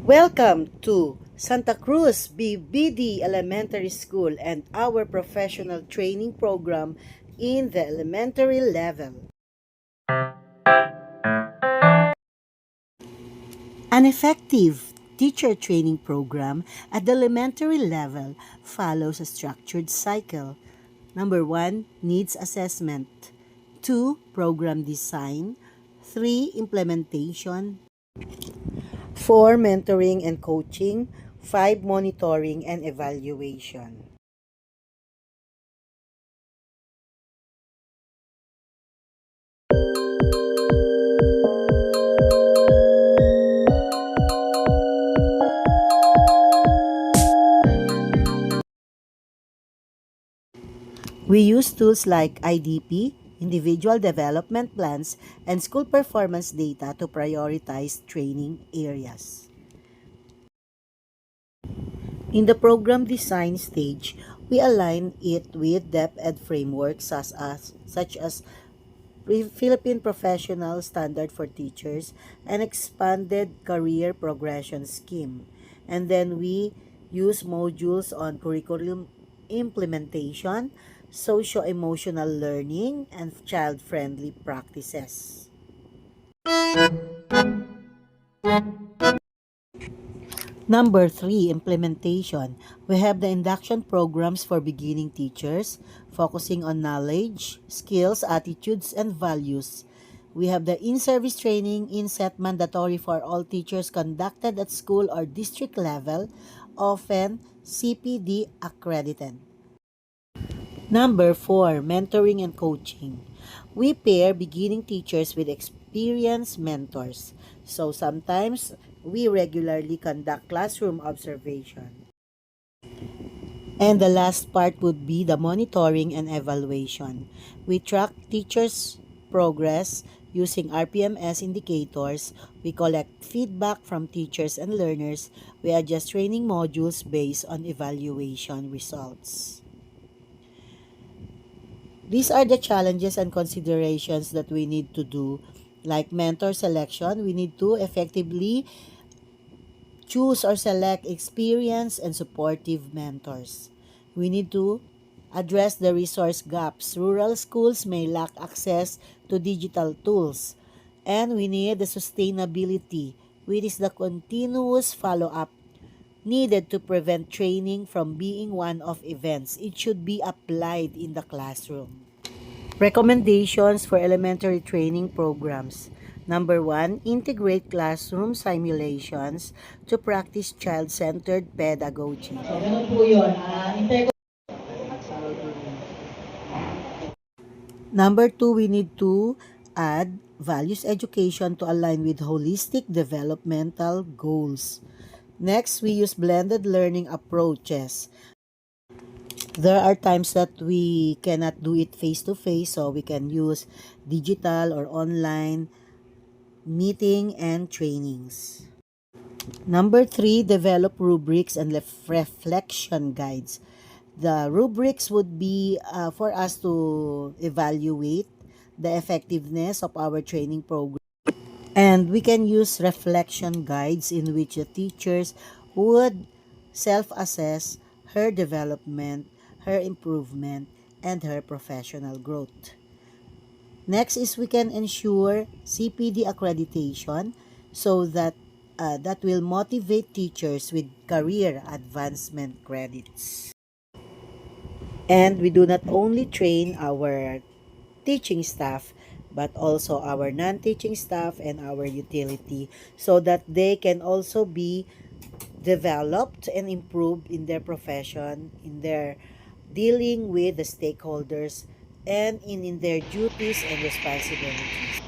Welcome to Santa Cruz BBD Elementary School and our professional training program in the elementary level. An effective teacher training program at the elementary level follows a structured cycle. Number 1, needs assessment. 2, program design. 3, implementation. 4, mentoring and coaching. 5, monitoring and evaluation. We use tools like IDP, individual development plans, and school performance data to prioritize training areas. In the program design stage, we align it with DepEd frameworks such as Philippine Professional Standard for Teachers and Expanded Career Progression Scheme. And then we use modules on curriculum implementation, socio-emotional learning, and child-friendly practices. Number 3, implementation. We have the induction programs for beginning teachers, focusing on knowledge, skills, attitudes, and values. We have the in-service training, inset mandatory for all teachers conducted at school or district level, often CPD accredited. Number 4, mentoring and coaching. We pair beginning teachers with experienced mentors. So sometimes we regularly conduct classroom observation. And the last part would be the monitoring and evaluation. We track teachers' progress using RPMS indicators. We collect feedback from teachers and learners. We adjust training modules based on evaluation results. These are the challenges and considerations that we need to do. Like mentor selection, we need to effectively choose or select experienced and supportive mentors. We need to address the resource gaps. Rural schools may lack access to digital tools. And we need the sustainability, which is the continuous follow-up needed to prevent training from being one-off events. It should be applied in the classroom. Recommendations for elementary training programs. Number 1, integrate classroom simulations to practice child-centered pedagogy. So, ganun po yun. Number 2, we need to add values education to align with holistic developmental goals. Next, we use blended learning approaches. There are times that we cannot do it face-to-face, so we can use digital or online meeting and trainings. Number 3, develop rubrics and reflection guides. The rubrics would be for us to evaluate the effectiveness of our training program. And we can use reflection guides in which the teachers would self-assess her development, her improvement, and her professional growth. Next is we can ensure CPD accreditation so that that will motivate teachers with career advancement credits. And we do not only train our teaching staff but also our non-teaching staff and our utility so that they can also be developed and improved in their profession, in their dealing with the stakeholders, and in their duties and responsibilities.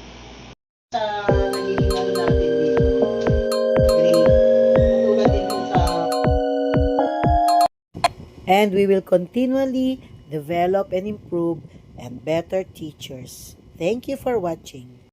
Sa nagiging ano natin dito, grade. Katulad din po sa And we will continually develop and improve and better teachers. Thank you for watching.